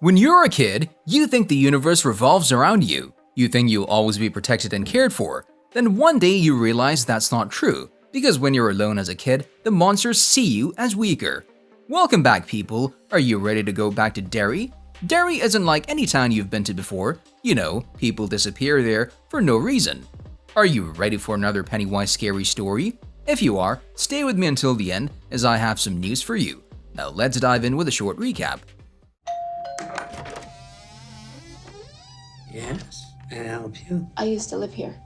When you're a kid, you think the universe revolves around you. You think you'll always be protected and cared for. Then one day you realize that's not true, because when you're alone as a kid, the monsters see you as weaker. Welcome back, people. Are you ready to go back to Derry? Derry isn't like any town you've been to before. You know, people disappear there for no reason. Are you ready for another Pennywise scary story? If you are, stay with me until the end as I have some news for you. Now let's dive in with a short recap. Yes, may I help you? I used to live here.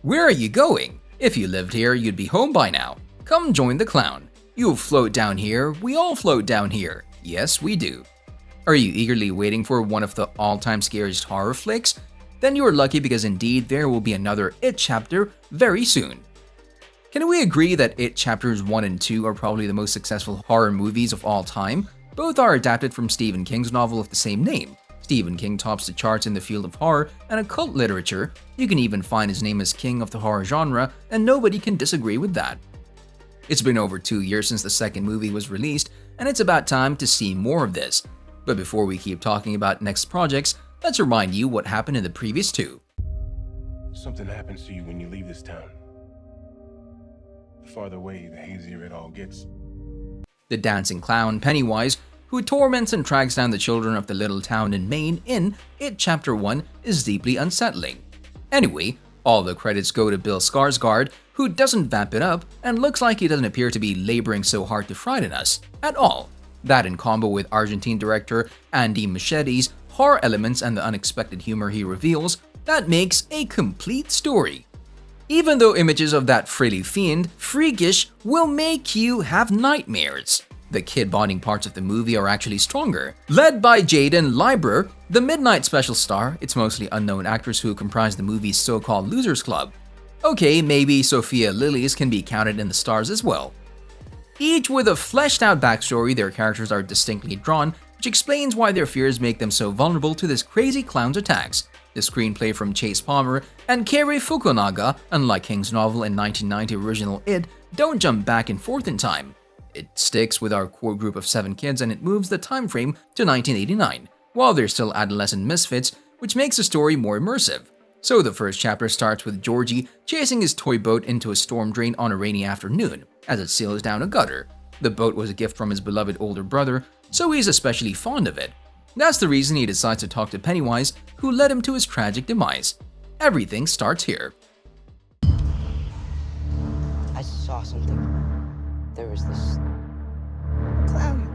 Where are you going? If you lived here, you'd be home by now. Come join the clown. You'll float down here, we all float down here. Yes, we do. Are you eagerly waiting for one of the all-time scariest horror flicks? Then you are lucky because indeed there will be another It chapter very soon. Can we agree that It chapters 1 and 2 are probably the most successful horror movies of all time? Both are adapted from Stephen King's novel of the same name. Stephen King tops the charts in the field of horror and occult literature. You can even find his name as king of the horror genre, and nobody can disagree with that. It's been over 2 years since the second movie was released, and it's about time to see more of this. But before we keep talking about next projects, let's remind you what happened in the previous two. Something happens to you when you leave this town. The farther away, the hazier it all gets. The dancing clown, Pennywise, who torments and tracks down the children of the little town in Maine in It Chapter 1 is deeply unsettling. Anyway, all the credits go to Bill Skarsgård, who doesn't vamp it up and looks like he doesn't appear to be laboring so hard to frighten us at all. That in combo with Argentine director Andy Muschietti's horror elements and the unexpected humor he reveals, that makes a complete story. Even though images of that frilly fiend, freakish, will make you have nightmares. The kid-bonding parts of the movie are actually stronger. Led by Jaeden Lieberher, the Midnight Special star, it's mostly unknown actors who comprise the movie's so-called Losers Club. Okay, maybe Sophia Lillis can be counted in the stars as well. Each with a fleshed-out backstory, their characters are distinctly drawn, which explains why their fears make them so vulnerable to this crazy clown's attacks. The screenplay from Chase Palmer and Cary Fukunaga, unlike King's novel and 1990 original It, don't jump back and forth in time. It sticks with our core group of 7 kids and it moves the time frame to 1989, while they're still adolescent misfits, which makes the story more immersive. So the first chapter starts with Georgie chasing his toy boat into a storm drain on a rainy afternoon as it sails down a gutter. The boat was a gift from his beloved older brother, so he's especially fond of it. That's the reason he decides to talk to Pennywise, who led him to his tragic demise. Everything starts here. I saw something. There was this clown.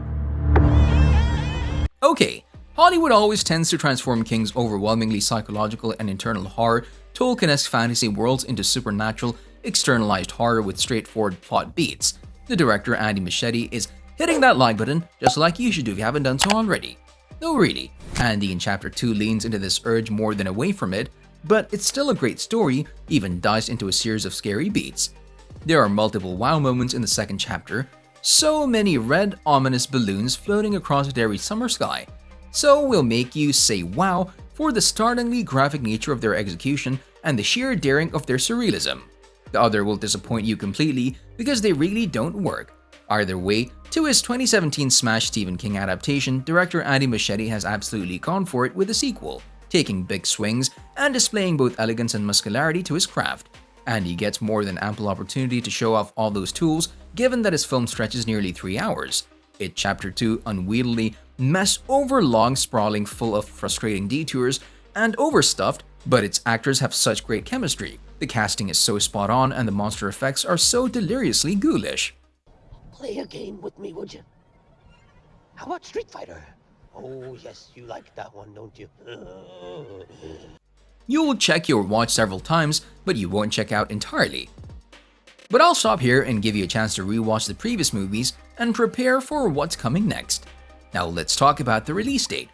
Okay, Hollywood always tends to transform King's overwhelmingly psychological and internal horror, Tolkien-esque fantasy worlds into supernatural, externalized horror with straightforward plot beats. The director Andy Muschietti is hitting that like button just like you should do if you haven't done so already. No, really, Andy in Chapter 2 leans into this urge more than away from it, but it's still a great story, even diced into a series of scary beats. There are multiple wow moments in the second chapter, so many red, ominous balloons floating across Derry's summer sky. So we'll make you say wow for the startlingly graphic nature of their execution and the sheer daring of their surrealism. The other will disappoint you completely because they really don't work. Either way, to his 2017 smash Stephen King adaptation, director Andy Muschietti has absolutely gone for it with a sequel, taking big swings and displaying both elegance and muscularity to his craft. Andy gets more than ample opportunity to show off all those tools, given that his film stretches nearly 3 hours. It Chapter 2 unwieldy mess overlong, sprawling, full of frustrating detours, and overstuffed, but its actors have such great chemistry. The casting is so spot on and the monster effects are so deliriously ghoulish. Play a game with me, would you? How about Street Fighter? Oh, yes, you like that one, don't you? You'll check your watch several times, but you won't check out entirely. But I'll stop here and give you a chance to rewatch the previous movies and prepare for what's coming next. Now let's talk about the release date.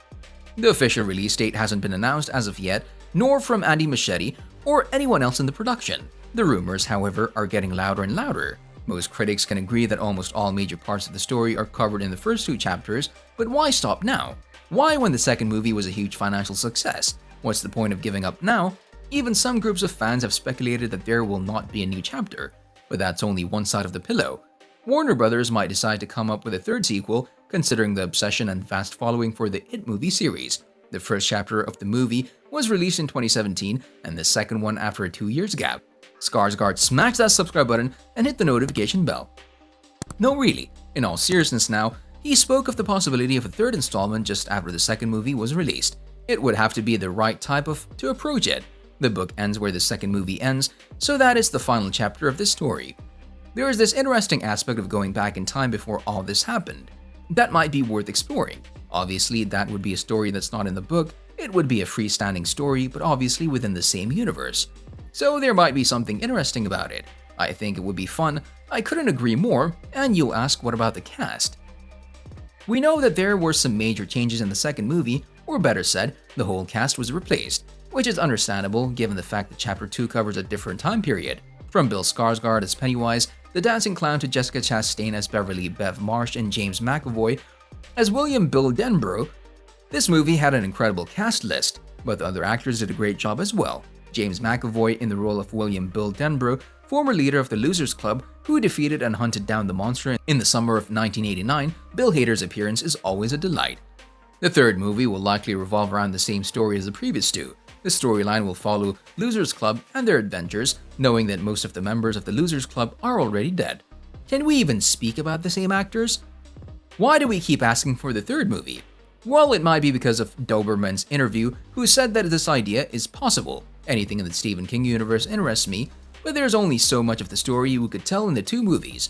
The official release date hasn't been announced as of yet, nor from Andy Muschietti or anyone else in the production. The rumors, however, are getting louder and louder. Most critics can agree that almost all major parts of the story are covered in the first 2 chapters, but why stop now? Why when the second movie was a huge financial success? What's the point of giving up now? Even some groups of fans have speculated that there will not be a new chapter, but that's only one side of the pillow. Warner Brothers might decide to come up with a third sequel considering the obsession and vast following for the It movie series. The first chapter of the movie was released in 2017 and the second one after a 2 years gap. Skarsgård smashed that subscribe button and hit the notification bell. No, really, in all seriousness now, he spoke of the possibility of a third installment just after the second movie was released. It would have to be the right type to approach it. The book ends where the second movie ends, so that is the final chapter of this story. There is this interesting aspect of going back in time before all this happened. That might be worth exploring. Obviously, that would be a story that's not in the book. It would be a freestanding story, but obviously within the same universe. So there might be something interesting about it. I think it would be fun. I couldn't agree more, and you'll ask, what about the cast? We know that there were some major changes in the second movie, or better said, the whole cast was replaced, which is understandable given the fact that Chapter 2 covers a different time period. From Bill Skarsgård as Pennywise the Dancing Clown to Jessica Chastain as Beverly Bev Marsh and James McAvoy as William Bill Denbrough. This movie had an incredible cast list, but the other actors did a great job as well. James McAvoy in the role of William Bill Denbrough, former leader of the Losers Club who defeated and hunted down the monster in the summer of 1989, Bill Hader's appearance is always a delight. The third movie will likely revolve around the same story as the previous two. The storyline will follow Losers Club and their adventures, knowing that most of the members of the Losers Club are already dead. Can we even speak about the same actors? Why do we keep asking for the third movie? Well, it might be because of Dauberman's interview, who said that this idea is possible. Anything in the Stephen King universe interests me, but there's only so much of the story you could tell in the two movies.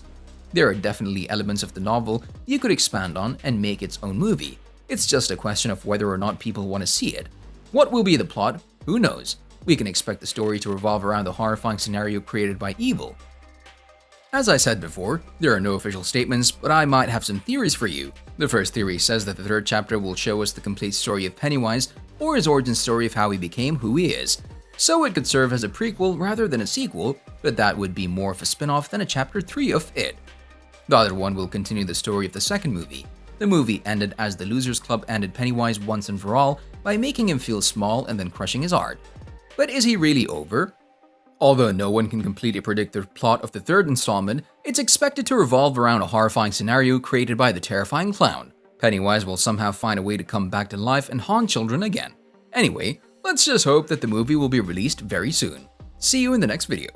There are definitely elements of the novel you could expand on and make its own movie. It's just a question of whether or not people want to see it. What will be the plot? Who knows? We can expect the story to revolve around the horrifying scenario created by evil. As I said before, there are no official statements, but I might have some theories for you. The first theory says that the third chapter will show us the complete story of Pennywise, or his origin story of how he became who he is. So it could serve as a prequel rather than a sequel, but that would be more of a spin-off than a chapter 3 of It. The other one will continue the story of the second movie. The movie ended as the Losers Club ended Pennywise once and for all by making him feel small and then crushing his heart. But is he really over? Although no one can completely predict the plot of the third installment, it's expected to revolve around a horrifying scenario created by the terrifying clown. Pennywise will somehow find a way to come back to life and haunt children again. Anyway, let's just hope that the movie will be released very soon. See you in the next video.